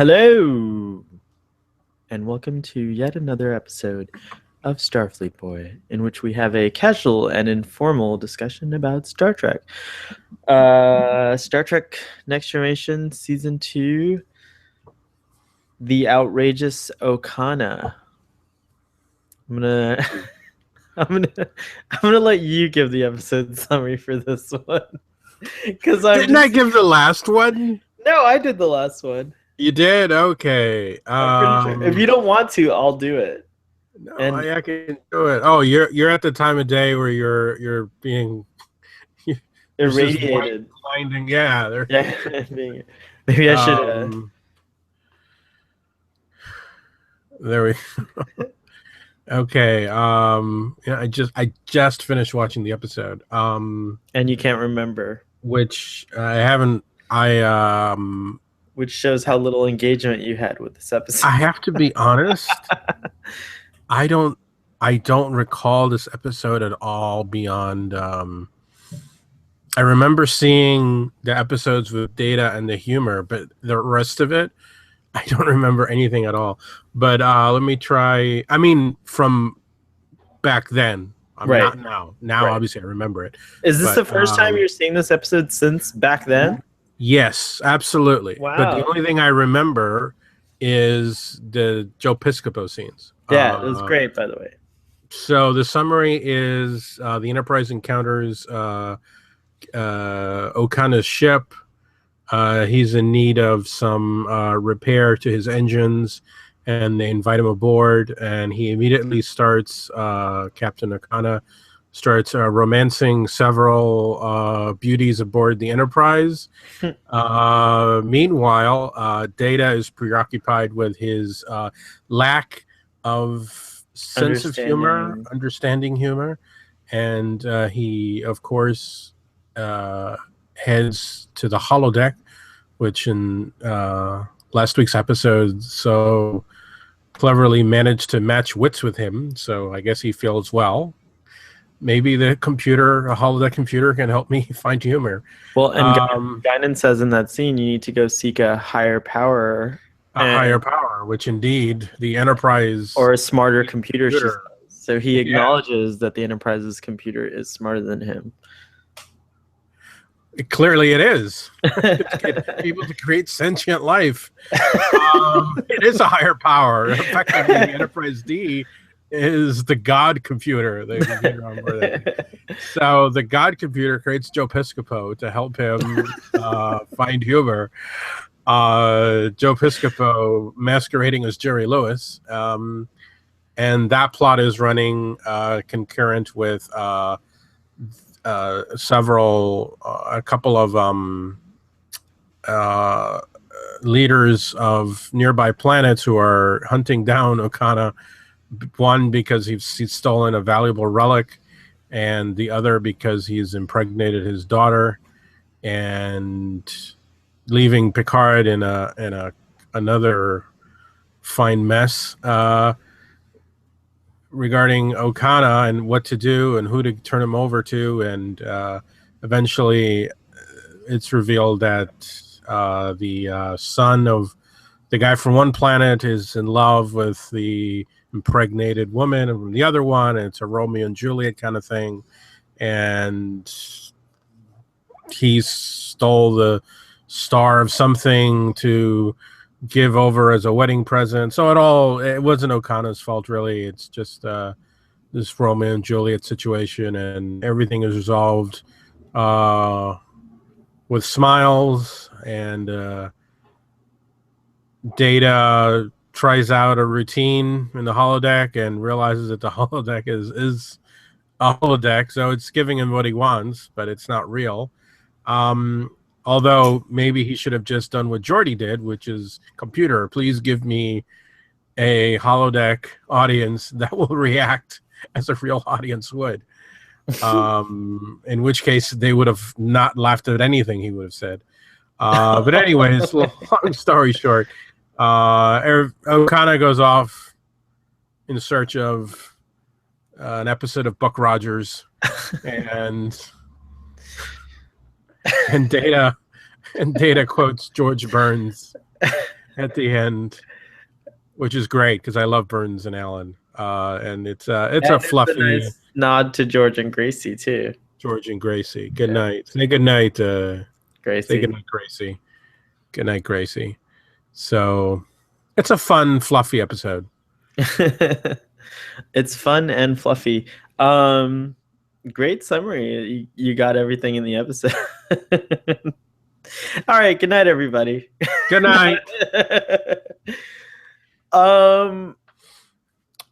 Hello, and welcome to yet another episode of Starfleet Boy, in which we have a casual and informal discussion about Star Trek. Star Trek Next Generation Season 2, The Outrageous Okona. I'm gonna I'm gonna let you give the episode summary for this one. Because Didn't I give the last one? No, I did the last one. You did? Okay. I'm pretty sure. If you don't want to, I'll do it. No, And I can do it. Oh, you're at the time of day where you're being irradiated. Blinding. Yeah. Yeah. Maybe I should. There we go. Okay. Yeah, I just finished watching the episode. And you can't remember. Which I haven't. Which shows how little engagement you had with this episode. I have to be honest. I don't recall this episode at all beyond. I remember seeing the episodes with Data and the humor, but the rest of it, I don't remember anything at all. But let me try. I mean, from back then. Right. Not now. Now, right. Obviously, I remember it. Is this the first time you're seeing this episode since back then? Yes, absolutely. Wow. But the only thing I remember is the Joe Piscopo scenes. Yeah, it was great, by the way. So the summary is the Enterprise encounters Okona's ship. He's in need of some repair to his engines, and they invite him aboard, and he immediately starts, Captain Okona starts romancing several beauties aboard the Enterprise. Meanwhile, Data is preoccupied with his lack of sense of humor, understanding humor, and he, of course, heads to the holodeck, which in last week's episode so cleverly managed to match wits with him. So I guess he feels, well, maybe the computer, a holodeck computer, can help me find humor. Well, and Guinan says in that scene, you need to go seek a higher power. Higher power, which indeed the Enterprise... Or a smarter computer. So he acknowledges that the Enterprise's computer is smarter than him. Clearly it is. It's able to create sentient life. It is a higher power. Effectively, the Enterprise D is the God computer. The computer on board. So the God computer creates Joe Piscopo to help him find humor. Joe Piscopo masquerading as Jerry Lewis. And that plot is running concurrent with a couple of leaders of nearby planets who are hunting down Okona. One because he's stolen a valuable relic, and the other because he's impregnated his daughter, and leaving Picard in another fine mess regarding Okona and what to do and who to turn him over to, and eventually it's revealed that the son of the guy from one planet is in love with the impregnated woman from the other one, and it's a Romeo and Juliet kind of thing, and he stole the star of something to give over as a wedding present. So it wasn't Okona's fault, really. It's just this Romeo and Juliet situation, and everything is resolved with smiles, and Data tries out a routine in the holodeck and realizes that the holodeck is a holodeck, so it's giving him what he wants, but it's not real. Although maybe he should have just done what Geordi did, which is, computer, please give me a holodeck audience that will react as a real audience would. In which case they would have not laughed at anything he would have said. But anyways, long story short, Okona goes off in search of an episode of Buck Rogers, and Data quotes George Burns at the end, which is great because I love Burns and Allen. And it's a And it's a fluffy nice nod to George and Gracie too. George and Gracie. Good Yeah, night. Say good night. Say good Gracie. night, Gracie. Good night, Gracie. So it's a fun, fluffy episode. It's fun and fluffy. Um, Great summary. You got everything in the episode. All right, good night, everybody. Good night. um,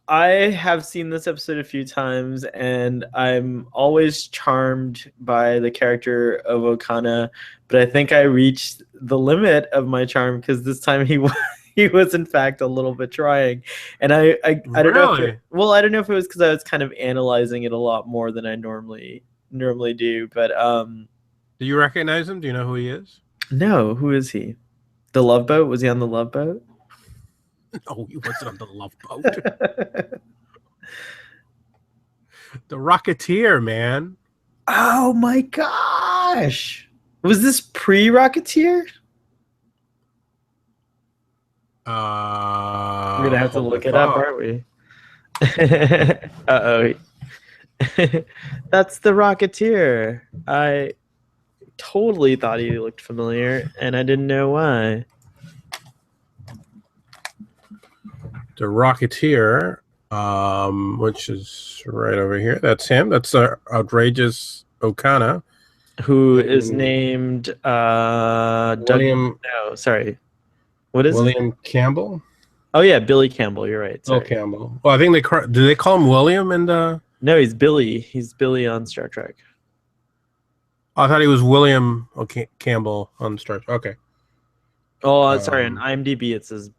I have seen this episode a few times, and I'm always charmed by the character of Okana. But I think I reached the limit of my charm because this time he was in fact a little bit trying, and I don't know if I don't know if it was because I was kind of analyzing it a lot more than I normally do. But do you recognize him? Do you know who he is? No, who is he? The Love Boat? Was he on the Love Boat? No, he wasn't on the Love Boat. The Rocketeer, man. Oh my gosh! Was this pre-Rocketeer? We're gonna have to look it up, aren't we? Uh-oh. That's the Rocketeer. I totally thought he looked familiar, and I didn't know why. The Rocketeer, which is right over here. That's him. That's Outrageous Okona, who is named William. No, sorry. What is William Campbell? Oh yeah, Billy Campbell. You're right. Sorry. Oh, Campbell. Well, I think do they call him William in the? No, he's Billy. He's Billy on Star Trek. I thought he was William Campbell on Star Trek. Okay. Oh, sorry. On IMDb, it says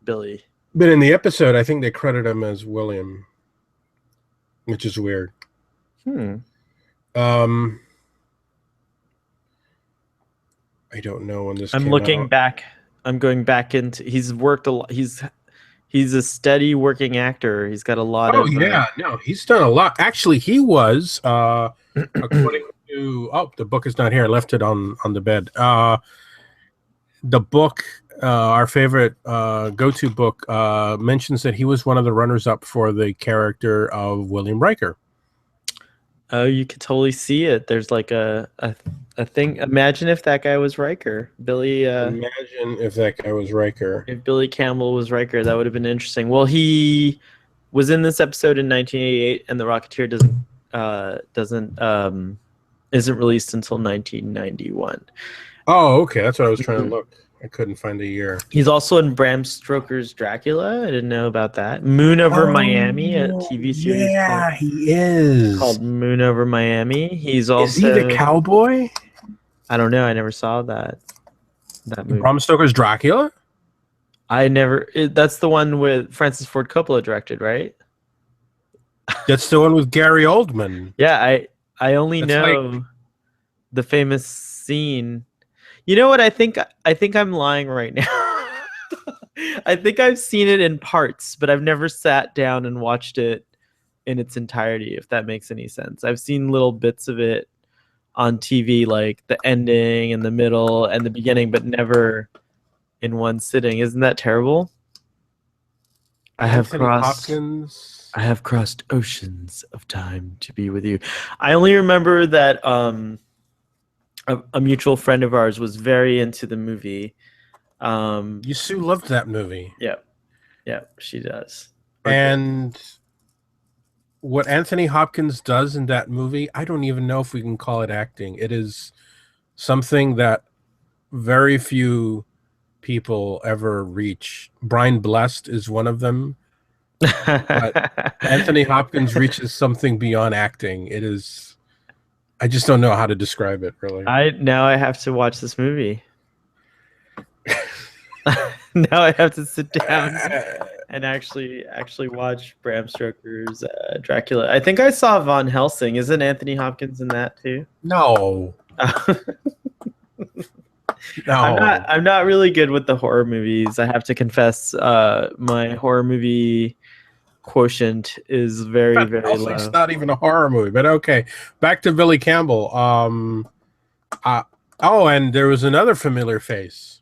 Billy. But in the episode, I think they credit him as William, which is weird. I don't know when this. I'm looking back. I'm going back into. He's worked a lot. He's a steady working actor. He's got a lot of. Oh yeah, no, he's done a lot. Actually, he was according to. Oh, the book is not here. I left it on the bed. The book. Our favorite go-to book mentions that he was one of the runners-up for the character of William Riker. Oh, you could totally see it. There's like a thing. Imagine if that guy was Riker, Billy. Imagine if that guy was Riker. If Billy Campbell was Riker, that would have been interesting. Well, he was in this episode in 1988, and the Rocketeer isn't released until 1991. Oh, okay. That's what I was trying to look. I couldn't find a year. He's also in Bram Stoker's Dracula. I didn't know about that. Moon Over Miami, a TV series. Yeah, he is. Called Moon Over Miami. He's also. Is he the cowboy? I don't know. I never saw that movie. Bram Stoker's Dracula? That's the one with Francis Ford Coppola directed, right? That's the one with Gary Oldman. Yeah, I only know the famous scene. You know what? I think I'm lying right now. I think I've seen it in parts, but I've never sat down and watched it in its entirety, if that makes any sense. I've seen little bits of it on TV, like the ending and the middle and the beginning, but never in one sitting. Isn't that terrible? I have crossed oceans of time to be with you. I only remember that a mutual friend of ours was very into the movie. Sue loved that movie. Yeah, she does. And what Anthony Hopkins does in that movie, I don't even know if we can call it acting. It is something that very few people ever reach. Brian Blessed is one of them. But Anthony Hopkins reaches something beyond acting. It is. I just don't know how to describe it, really. Now I have to watch this movie. Now I have to sit down and actually watch Bram Stoker's Dracula. I think I saw Von Helsing. Isn't Anthony Hopkins in that too? No. No. I'm not really good with the horror movies. I have to confess, my horror movie quotient is very low. It's not even a horror movie, but okay. Back to Billy Campbell. And there was another familiar face.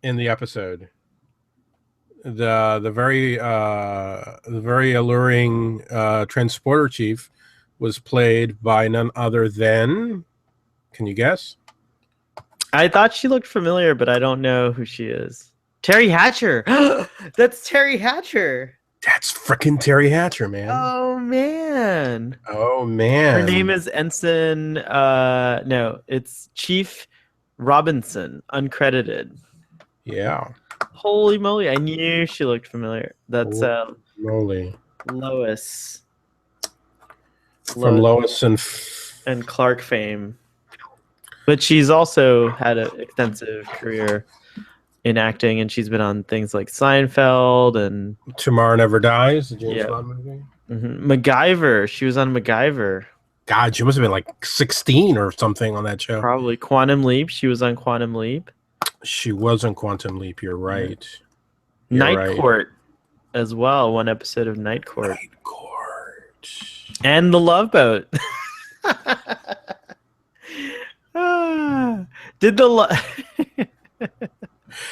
in the episode. The very alluring transporter chief was played by none other than. Can you guess? I thought she looked familiar, but I don't know who she is. Terry Hatcher. That's Terry Hatcher. That's frickin' Terry Hatcher, man. Oh man. Oh man. Her name is Ensign. No, it's Chief Robinson, uncredited. Yeah. Holy moly! I knew she looked familiar. That's Moly. Lois. From Lois and Clark fame. But she's also had an extensive career in acting, and she's been on things like Seinfeld and Tomorrow Never Dies, the James Bond movie. Mm-hmm. MacGyver. She was on MacGyver. God, she must have been like 16 or something on that show. Probably. Quantum Leap. She was on Quantum Leap. She was on Quantum Leap. You're right. Night Court as well. One episode of Night Court. Night Court. And The Love Boat. Did the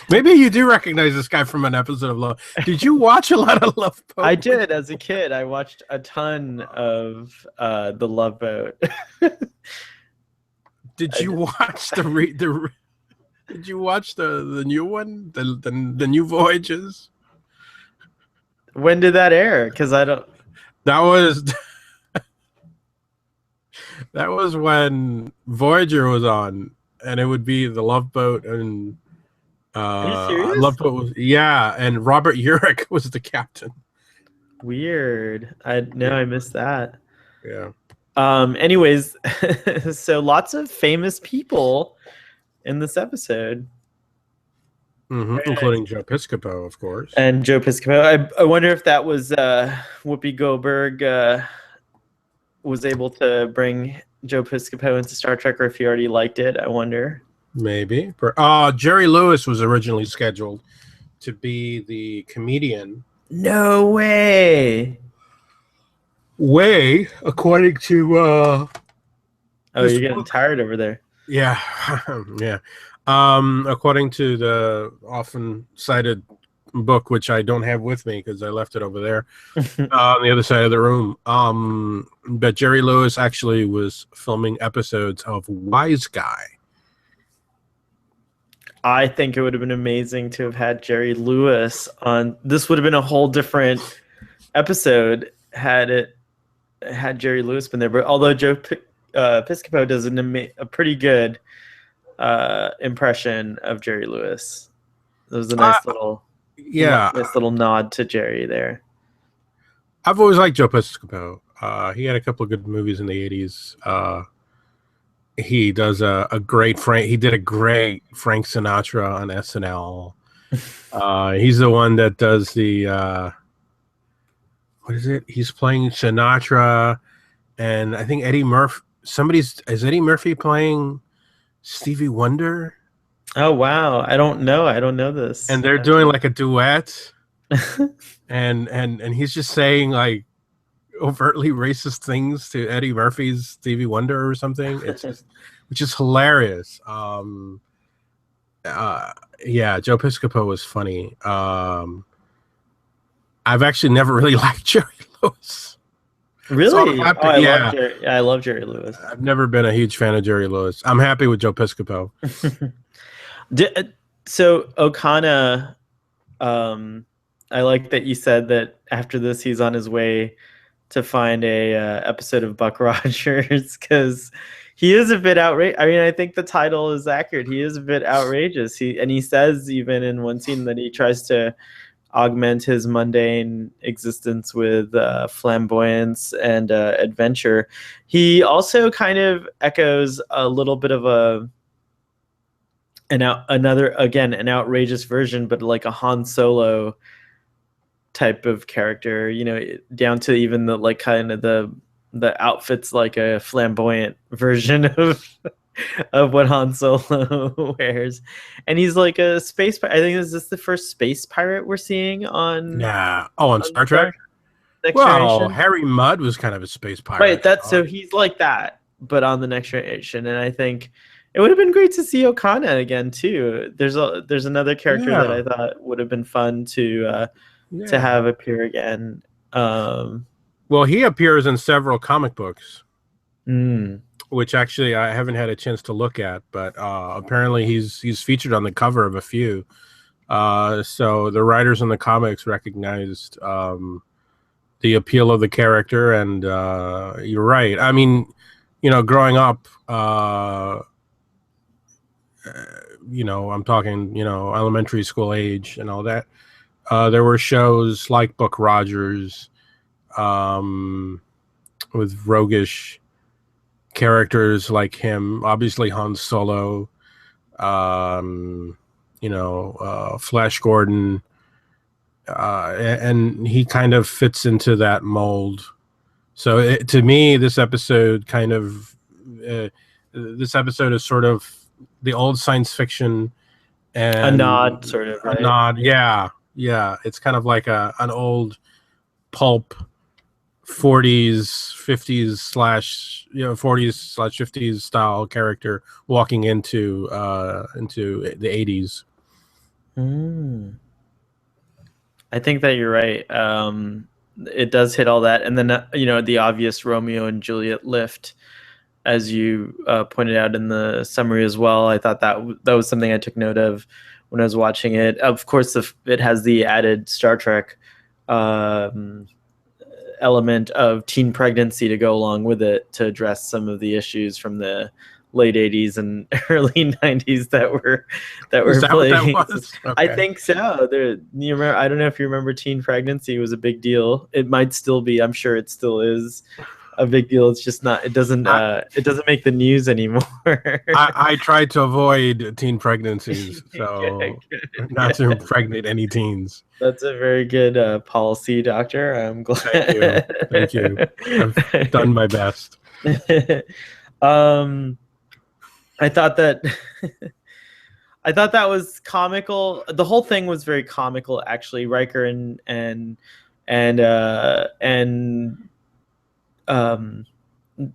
Maybe you do recognize this guy from an episode of Love. Did you watch a lot of Love Boat? I did as a kid. I watched a ton of The Love Boat. Did you watch Did you watch the new one, the new Voyages? When did that air? Because I don't. That was that was when Voyager was on, and it would be the Love Boat and. Are you serious? Love Boat was, yeah, and Robert Urich was the captain. Weird. I missed that. Yeah. Anyways, so lots of famous people in this episode. Mm-hmm. Including Joe Piscopo, of course. And Joe Piscopo. I wonder if that was Whoopi Goldberg was able to bring Joe Piscopo into Star Trek, or if he already liked it. I wonder. Maybe. Jerry Lewis was originally scheduled to be the comedian. No way. According to oh, you're getting tired over there. Yeah. Yeah. According to the often cited book, which I don't have with me because I left it over there on the other side of the room. But Jerry Lewis actually was filming episodes of Wise Guy. I think it would have been amazing to have had Jerry Lewis on. This would have been a whole different episode had Jerry Lewis been there. But although Joe Piscopo does a pretty good impression of Jerry Lewis, it was a nice little nod to Jerry there. I've always liked Joe Piscopo. He had a couple of good movies in the 80s. He does a great Frank. He did a great Frank Sinatra on SNL. He's the one that does the what is it? He's playing Sinatra, and I think Eddie Murphy. Is Eddie Murphy playing Stevie Wonder? Oh wow! I don't know this. And they're doing like a duet, and he's just saying like overtly racist things to Eddie Murphy's Stevie Wonder or something. It's just, which is hilarious. Yeah, Joe Piscopo was funny. I've actually never really liked Jerry Lewis. Really? So I love Jerry Lewis. I've never been a huge fan of Jerry Lewis. I'm happy with Joe Piscopo. So Okona, I like that you said that after this he's on his way to find a episode of Buck Rogers, because he is a bit outrageous. I mean, I think the title is accurate. He is a bit outrageous. He says even in one scene that he tries to augment his mundane existence with flamboyance and adventure. He also kind of echoes a little bit of an outrageous version, but like a Han Solo type of character, you know, down to even the like kind of the outfits like a flamboyant version of what Han Solo wears. And he's like a space pirate. I think is this the first space pirate we're seeing on on Star Trek? Well, Harry Mudd was kind of a space pirate. Right, so he's like that, but on the Next Generation. And I think It would have been great to see Okana again too. There's another character that Yeah, I thought would have been fun to yeah. have appear again. Um, Well, he appears in several comic books, mm, which actually I haven't had a chance to look at, but apparently he's featured on the cover of a few. So the writers in the comics recognized the appeal of the character, and you're right. I mean, growing up, I'm talking, elementary school age and all that. There were shows like Buck Rogers, um, with roguish characters like him. Obviously, Han Solo, Flash Gordon, and he kind of fits into that mold. So to me, this episode is sort of the old science fiction a nod, and sort of, a right? nod. Yeah, yeah. It's kind of like an old pulp 40s, 50s slash 40s/50s style character walking into the 80s. Mm. I think that you're right. It does hit all that, and then the obvious Romeo and Juliet lift, as you pointed out in the summary as well. I thought that was something I took note of when I was watching it. Of course, it has the added Star Trek um, element of teen pregnancy to go along with it to address some of the issues from the late 80s and early 90s that Is were that what that playing. was? I Okay. think so. You remember, I don't know if you remember, teen pregnancy was a big deal. It might still be. I'm sure it still is a big deal. It's just not. I, It doesn't make the news anymore. I tried to avoid teen pregnancies, Good, so not to good. impregnate any teens. That's a very good policy, doctor. I'm Thank you. Thank you. I've done my best. um, I thought that I thought that was comical. The whole thing was very comical, actually. Riker and um,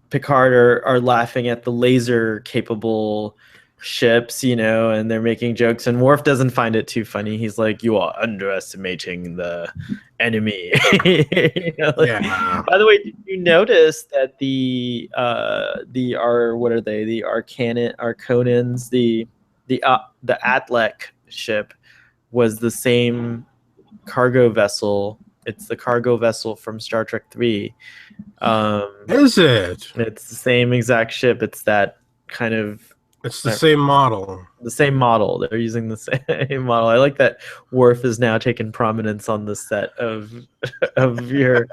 Picard are laughing at the laser capable ships, and they're making jokes. And Worf doesn't find it too funny. He's like, "You are underestimating the enemy." Yeah. By the way, did you notice that what are they? The Arconans, the Atlek ship was the same cargo vessel. It's the cargo vessel from Star Trek 3. Is it? It's the same exact ship. It's that kind of It's the same model. the same model. They're using the same model. I like that Worf is now taking prominence on the set of your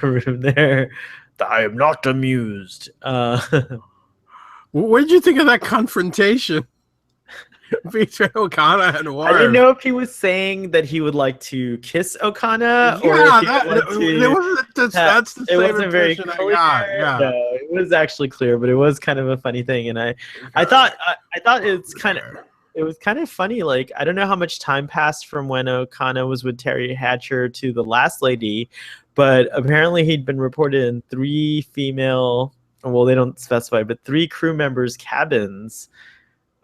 room there. I am not amused. What did you think of that confrontation between Okana and I didn't Worf? know if he was saying that he would like to kiss Okana or if Yeah, he would like to. that's the It same wasn't very impression I clear. got. Yeah. No, it was actually clear, but it was kind of a funny thing, and I thought it was kind of funny. Like, I don't know how much time passed from when Okana was with Terry Hatcher to the last lady, but apparently he'd been reported in 3 female. Well, they don't specify, but 3 crew members' cabins.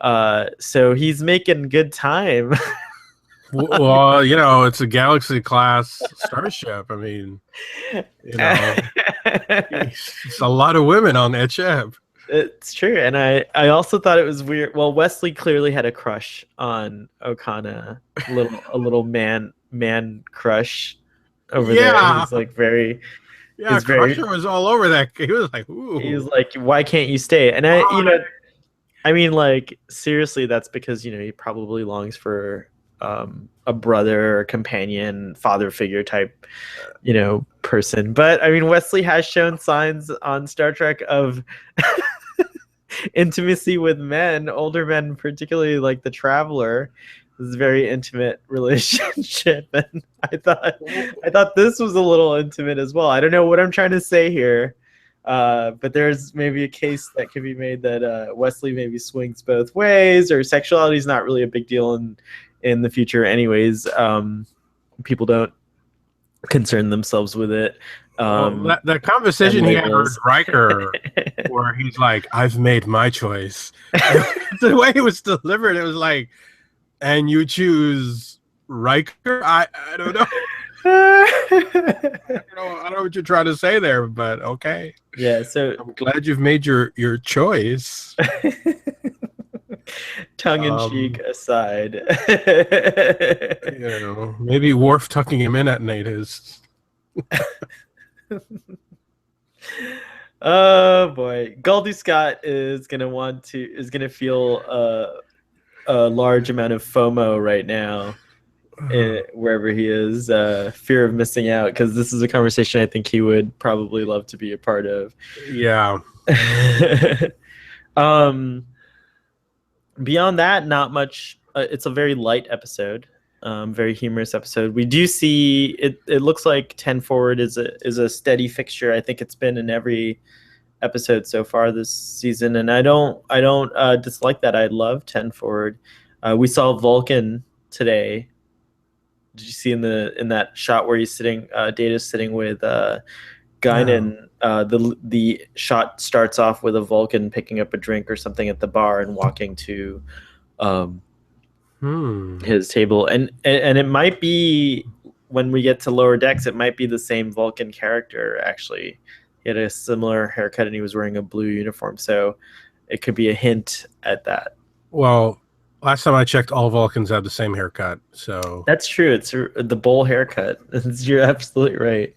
So he's making good time. Well, it's a Galaxy class starship. I mean, it's a lot of women on that ship. It's true, and I also thought it was weird. Well, Wesley clearly had a crush on Okana, a little man crush over there. Yeah, He's like very, yeah. he's very, Crusher was all over that. He was like, "Ooh, he's like, why can't you stay? And I mean, like, seriously, that's because he probably longs for a brother or companion, father figure type, person. But I mean, Wesley has shown signs on Star Trek of intimacy with men, older men, particularly like the Traveler. This is a very intimate relationship, and I thought this was a little intimate as well. I don't know what I'm trying to say here, but there's maybe a case that could be made that Wesley maybe swings both ways, or sexuality is not really a big deal in the future, anyways. People don't concern themselves with it. Well, um, that and conversation he had with labels. Riker, where he's like, "I've made my choice," and the way it was delivered, it was like, "And you choose Riker?" I don't know. I don't know what you're trying to say there, but okay. Yeah, so I'm glad you've made your choice. tongue in cheek Um, aside. maybe Worf tucking him in at night is. Oh boy, Goldie Scott is gonna feel a large amount of FOMO right now, wherever he is, fear of missing out, because this is a conversation I think he would probably love to be a part of. Yeah. um, Beyond that, not much. It's a very light episode, very humorous episode. We do see it. It looks like 10 Forward is a steady fixture. I think it's been in every episode so far this season, and I don't dislike that. I love 10 Forward. We saw Vulcan today. Did you see in that shot where he's sitting? Data's sitting with No. Guinan. The shot starts off with a Vulcan picking up a drink or something at the bar and walking to um, Hmm. his table, and it might be when we get to lower decks, it might be the same Vulcan character. Actually, he had a similar haircut and he was wearing a blue uniform, so it could be a hint at that. Well, last time I checked, all Vulcans have the same haircut. So That's true. It's the bowl haircut. You're absolutely right.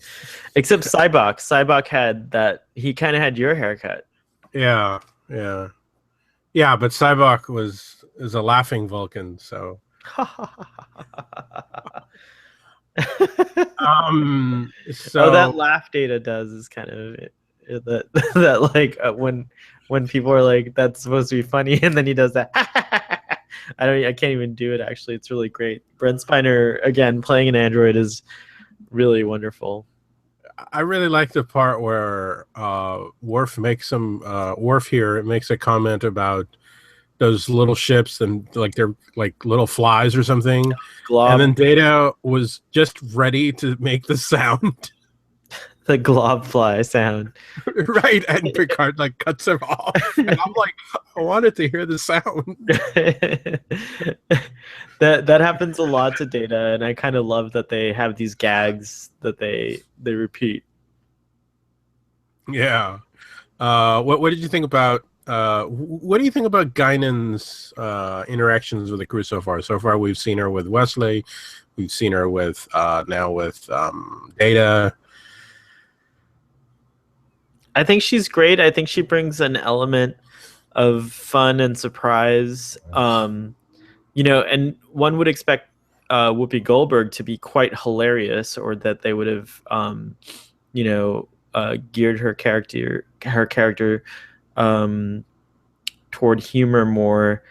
Except Cybok. Cybok had that. He kind of had your haircut. yeah, yeah, yeah. But Cybok is a laughing Vulcan. So Oh, that so laugh Data does is kind of that that like when people are like that's supposed to be funny and then he does that. I can't even do it actually. It's really great. Brent Spiner again playing an android is really wonderful. I really like the part where Worf makes some Worf here makes a comment about those little ships and like they're like little flies or something, and Glob then Data was just ready to make the sound. the glob fly sound. Right, and Picard like cuts him off, and I'm like, I wanted to hear the sound. That happens a lot to Data, and I kind of love that they have these gags that they repeat. Yeah. What did you think about what do you think about Guinan's interactions with the crew so far? So far, we've seen her with Wesley, we've seen her with now with Data. I think she's great. I think she brings an element of fun and surprise. And one would expect Whoopi Goldberg to be quite hilarious, or that they would have, geared her character toward humor more.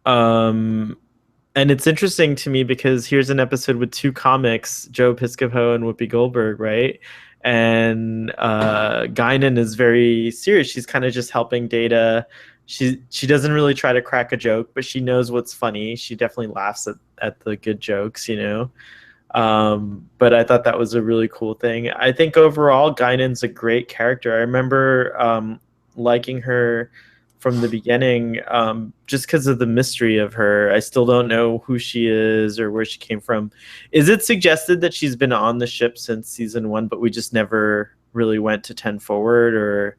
And it's interesting to me because here's an episode with two comics, Joe Piscopo and Whoopi Goldberg, right? And Guinan is very serious. She's kind of just helping Data. She doesn't really try to crack a joke, but she knows what's funny. She definitely laughs at the good jokes. But I thought that was a really cool thing. I think overall, Guinan's a great character. I remember liking her from the beginning, just because of the mystery of her. I still don't know who she is or where she came from. Is it suggested that she's been on the ship since season 1, but we just never really went to 10 Forward or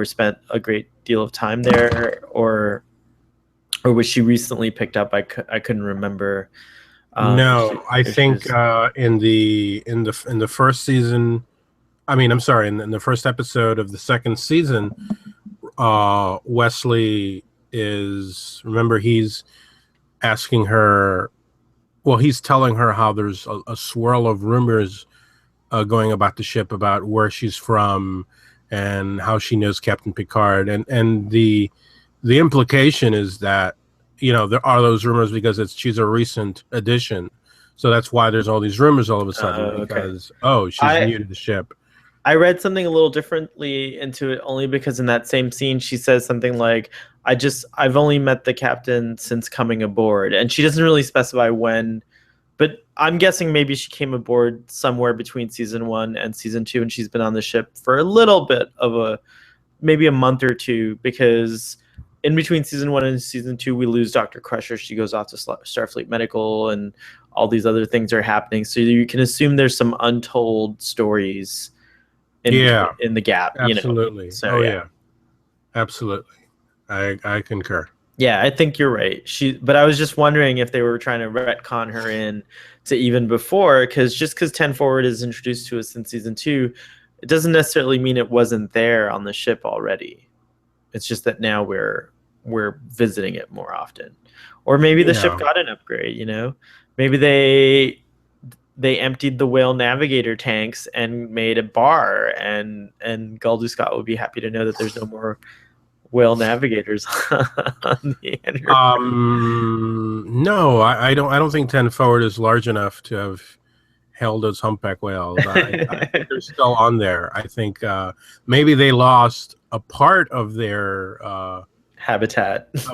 spent a great deal of time there, or was she recently picked up? I couldn't remember. No, I If she think was. in the first season, I mean, I'm sorry, in the first episode of the second season, Wesley is, remember, he's asking her, well, he's telling her how there's a swirl of rumors going about the ship, about where she's from and how she knows Captain Picard, and the implication is that there are those rumors because she's a recent addition, so that's why there's all these rumors all of a sudden, Okay. because she's I new to the ship. I read something a little differently into it only because in that same scene she says something like, I've only met the captain since coming aboard, and she doesn't really specify when, but I'm guessing maybe she came aboard somewhere between season 1 and season 2, and she's been on the ship for a little bit of maybe a month or two, because in between season 1 and season 2 we lose Dr. Crusher. She goes off to Starfleet Medical, and all these other things are happening. So you can assume there's some untold stories in the gap. Absolutely. So yeah, absolutely. I concur. Yeah, I think you're right. But I was just wondering if they were trying to retcon her in to even before, because just because 10 Forward is introduced to us in season 2, it doesn't necessarily mean it wasn't there on the ship already. It's just that now we're visiting it more often, or maybe the ship got an upgrade. Maybe they emptied the Whale Navigator tanks and made a bar, and Guldu Scott would be happy to know that there's no more Whale Navigators on the Enterprise. No, I don't think 10 Forward is large enough to have held those humpback whales. I think they're still on there. I think maybe they lost a part of their habitat. The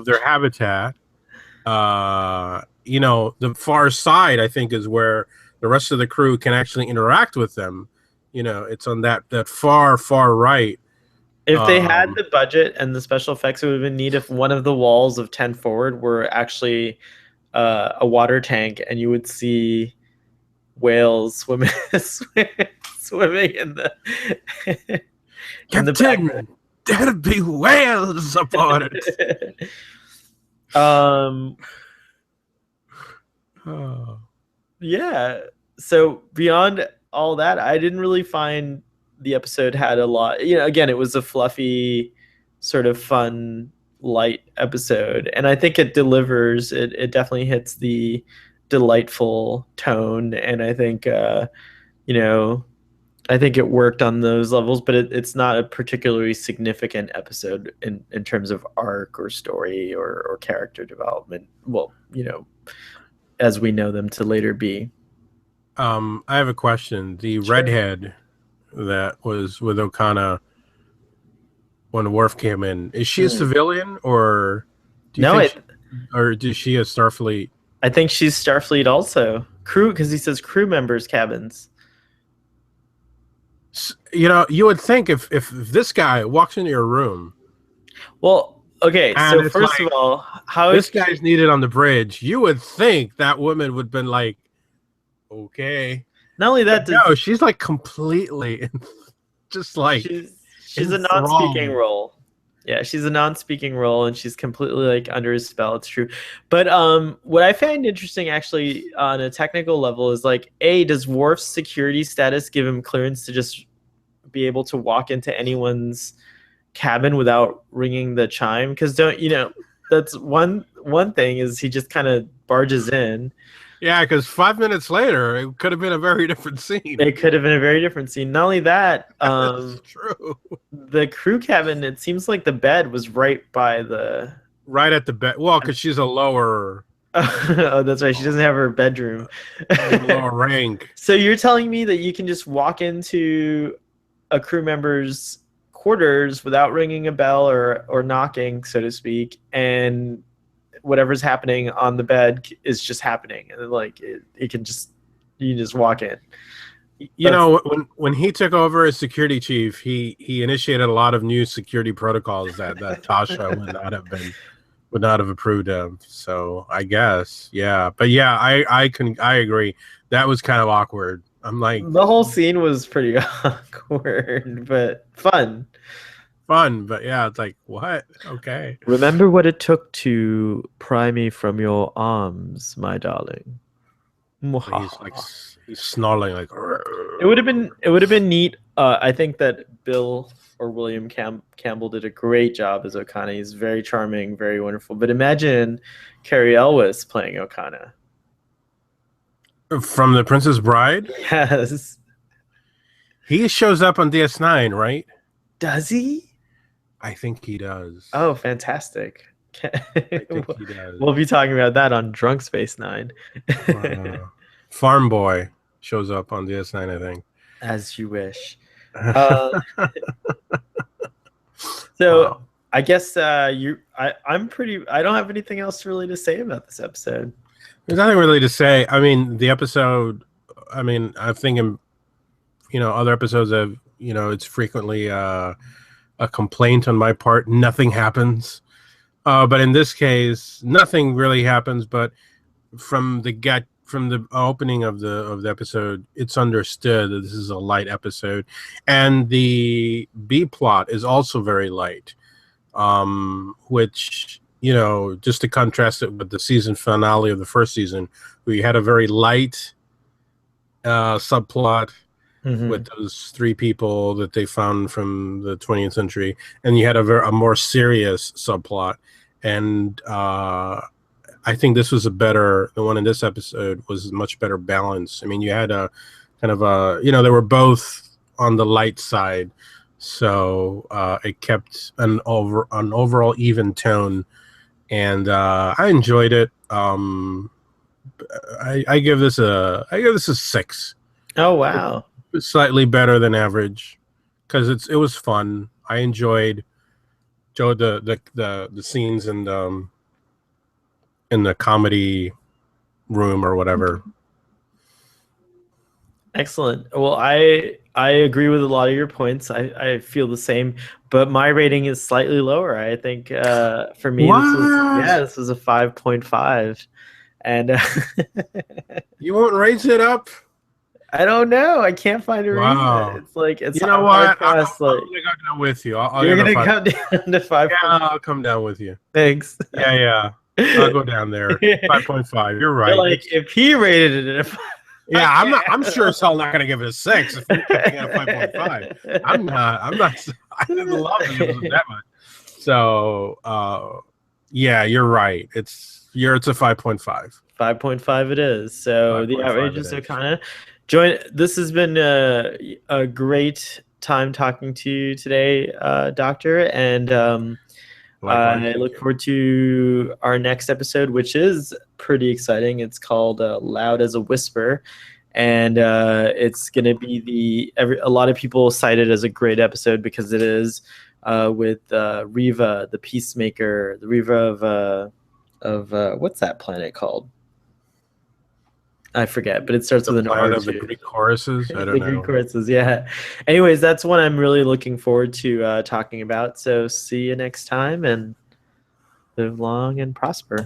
far side, I think, is where the rest of the crew can actually interact with them. It's on that far right. If they had the budget and the special effects, it would have been neat if one of the walls of 10 Forward were actually a water tank, and you would see whales swimming in the Captain, there'd be whales upon it. Yeah. So beyond all that, I didn't really find the episode had a lot. Again, it was a fluffy, sort of fun, light episode, and I think it delivers. It definitely hits the delightful tone, and I think I think it worked on those levels, but it's not a particularly significant episode in terms of arc or story or character development. Well, as we know them to later be. I have a question. The redhead that was with Okona when Worf came in, is she a civilian, or or is she a Starfleet? I think she's Starfleet also. Crew, because he says crew members cabins. You would think if this guy walks into your room. Well, okay, so first of all, how this guy's needed on the bridge, you would think that woman would have been like, okay. Not only that, no, she's like completely just like she's a non-speaking role. Yeah, she's a non-speaking role, and she's completely like under his spell. It's true. But what I find interesting, actually, on a technical level, is like, does Worf's security status give him clearance to just be able to walk into anyone's cabin without ringing the chime? Because that's one thing, is he just kind of barges in. Yeah, because 5 minutes later, it could have been a very different scene. It could have been a very different scene. Not only that, that's true. The crew cabin, it seems like the bed was right at the bed. Well, because she's a lower. Oh, that's right. She doesn't have her bedroom. Lower rank. So you're telling me that you can just walk into a crew member's quarters without ringing a bell or knocking, so to speak, and whatever's happening on the bed is just happening, and like you can just walk in. When he took over as security chief, he initiated a lot of new security protocols that Tasha would not have approved of. So I guess, yeah. But yeah, I agree. That was kind of awkward. I'm like, the whole scene was pretty awkward, but fun. But yeah, it's like, what? Okay. Remember what it took to pry me from your arms, my darling. He's snarling like. It would have been neat. I think that Bill or William Campbell did a great job as Okona. He's very charming, very wonderful. But imagine Cary Elwes playing Okona. From The Princess Bride? Yes. He shows up on DS9, right? Does he? I think he does. Oh, fantastic. I think he does. We'll be talking about that on Drunk Space 9. Farm Boy shows up on DS9, I think. As you wish. So I guess I don't have anything else really to say about this episode. There's nothing really to say. I mean, the episode. I mean, I'm thinking, other episodes have, it's frequently a complaint on my part. Nothing happens. But in this case, nothing really happens. But from the opening of the episode, it's understood that this is a light episode, and the B plot is also very light. Which, just to contrast it with the season finale of the first season, we had a very light subplot with those three people that they found from the 20th century, and you had a more serious subplot. And I think this was the one in this episode was much better balance. I mean, you had a kind of they were both on the light side, so it kept an overall even tone, and I enjoyed it. I give this a 6. Oh wow! It's slightly better than average because it was fun. I enjoyed the scenes in the comedy room or whatever. Excellent. Well, I agree with a lot of your points. I feel the same, but my rating is slightly lower. I think for me this was a 5.5, and you won't raise it up. I don't know. I can't find a reason. It's like it's you know what? I'm gonna go down with you. You're gonna come down to 5. Yeah, I'll come down with you. Thanks. Yeah. I'll go down there. 5.5. You're right. Like if he rated it at yeah, I'm sure as hell not gonna give it a 6 if we're picking at 5.5. I'm not. I didn't love it. It wasn't that much. So yeah, you're right. It's a 5.5. 5.5 it is. So the Outrageous Okona. This has been a great time talking to you today, Doctor, and I look forward to our next episode, which is pretty exciting. It's called Loud as a Whisper, and it's going to be a lot of people cite it as a great episode because it is with Riva, the Peacemaker, the Riva of what's that planet called? I forget, but it starts with an R. Of the Greek choruses. I don't know. Greek choruses, yeah. Anyways, that's one I'm really looking forward to talking about. So see you next time, and live long and prosper.